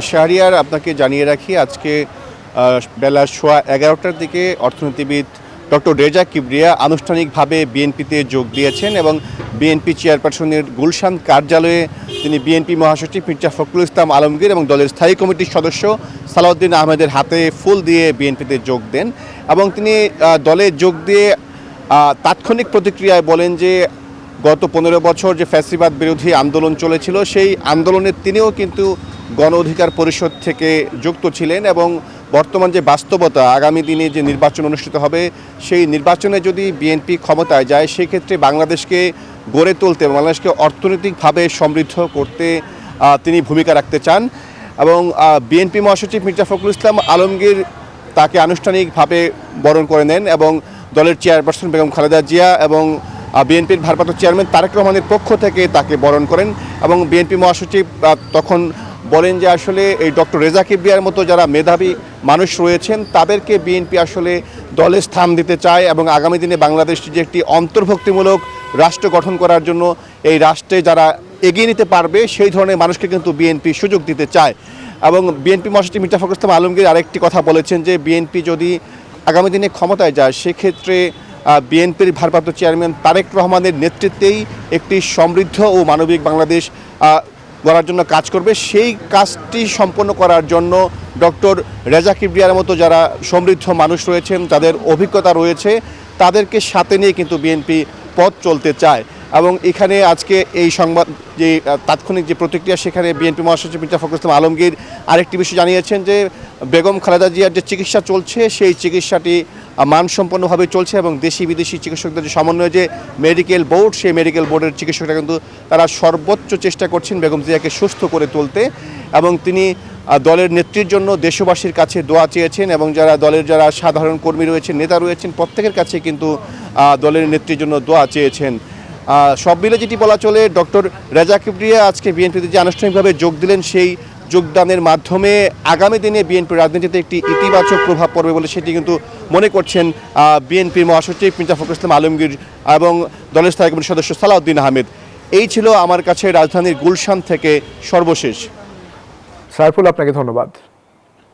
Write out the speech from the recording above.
শাহরিয়ার, আপনাকে জানিয়ে রাখি আজকে বেলা 11:15টার দিকে অর্থনীতিবিদ ডক্টর রেজা কিবরিয়া আনুষ্ঠানিকভাবে বিএনপিতে যোগ দিয়েছেন এবং বিএনপি চেয়ারপারসনের গুলশান কার্যালয়ে তিনি বিএনপি মহাসচিব মির্জা ফখরুল ইসলাম আলমগীর এবং দলের স্থায়ী কমিটির সদস্য সালাউদ্দিন আহমেদের হাতে ফুল দিয়ে বিএনপিতে যোগ দেন এবং তিনি দলে যোগ দিয়ে তাৎক্ষণিক প্রতিক্রিয়ায় বলেন যে গত 15 বছর যে ফ্যাসিবাদ বিরোধী আন্দোলন চলেছিল সেই আন্দোলনে তিনিও কিন্তু গণ অধিকার পরিষদ থেকে যুক্ত ছিলেন এবং বর্তমান যে বাস্তবতা, আগামী দিনে যে নির্বাচন অনুষ্ঠিত হবে সেই নির্বাচনে যদি বিএনপি ক্ষমতায় যায় সেক্ষেত্রে বাংলাদেশকে গড়ে তুলতে এবং বাংলাদেশকে অর্থনৈতিকভাবে সমৃদ্ধ করতে তিনি ভূমিকা রাখতে চান এবং বিএনপি মহাসচিব মির্জা ফখরুল ইসলাম আলমগীর তাকে আনুষ্ঠানিকভাবে বরণ করে নেন এবং দলের চেয়ারপারসন বেগম খালেদা জিয়া এবং বিএনপির ভারপ্রাপ্ত চেয়ারম্যান তারেক রহমানের পক্ষ থেকে তাকে বরণ করেন এবং বিএনপি মহাসচিব তখন বলেন যে আসলে এই ডক্টর রেজা কিবরিয়ার মতো যারা মেধাবী মানুষ রয়েছেন তাদেরকে বিএনপি আসলে দলে স্থান দিতে চায় এবং আগামী দিনে বাংলাদেশ যে একটি অন্তর্ভুক্তিমূলক রাষ্ট্র গঠন করার জন্য এই রাষ্ট্রে যারা এগিয়ে নিতে পারবে সেই ধরনের মানুষকে কিন্তু বিএনপি সুযোগ দিতে চায় এবং বিএনপি মহাসচিব মির্জা ফখরুল ইসলাম আলমগীর আরেকটি কথা বলেছেন যে বিএনপি যদি আগামী দিনে ক্ষমতায় যায় সেক্ষেত্রে বিএনপির ভারপ্রাপ্ত চেয়ারম্যান তারেক রহমানের নেতৃত্বেই একটি সমৃদ্ধ ও মানবিক বাংলাদেশ গড়ার জন্য কাজ করবে। সেই কাজটি সম্পন্ন করার জন্য ডক্টর রেজা কিবরিয়ার মতো যারা সমৃদ্ধ মানুষ রয়েছেন, তাদের অভিজ্ঞতা রয়েছে, তাদেরকে সাথে নিয়ে কিন্তু বিএনপি পথ চলতে চায় এবং এখানে আজকে এই সংবাদ যে তাৎক্ষণিক যে প্রতিক্রিয়া, সেখানে বিএনপি মহাসচিব মির্জা ফখরুল ইসলাম আলমগীর আরেকটি বিষয় জানিয়েছেন যে বেগম খালেদা জিয়ার যে চিকিৎসা চলছে সেই চিকিৎসাটি মানসম্পন্নভাবে চলছে এবং দেশি বিদেশি চিকিৎসকদের যে সমন্বয়ে যে মেডিকেল বোর্ড, সেই মেডিকেল বোর্ডের চিকিৎসকরা কিন্তু তারা সর্বোচ্চ চেষ্টা করছেন বেগম জিয়াকে সুস্থ করে তুলতে এবং তিনি দলের নেত্রীর জন্য দেশবাসীর কাছে দোয়া চেয়েছেন এবং দলের যারা সাধারণ কর্মী রয়েছেন, নেতা রয়েছেন, প্রত্যেকের কাছে কিন্তু দলের নেত্রীর জন্য দোয়া চেয়েছেন। সব মিলে যেটি বলা চলে, ডক্টর রেজা কিবরিয়া আজকে বিএনপিতে যে আনুষ্ঠানিকভাবে যোগ দিলেন সেই যোগদানের মাধ্যমে আগামী দিনে বিএনপির রাজনীতিতে একটি ইতিবাচক প্রভাব পড়বে বলে সেটি কিন্তু মনে করছেন বিএনপির মহাসচিব মির্জা ফখরুল ইসলাম আলমগীর এবং দলের স্থায়ী কমিটির সদস্য সালাউদ্দিন আহমেদ। এই ছিল আমার কাছে রাজধানীর গুলশান থেকে সর্বশেষ। সাইফুল, আপনাকে ধন্যবাদ।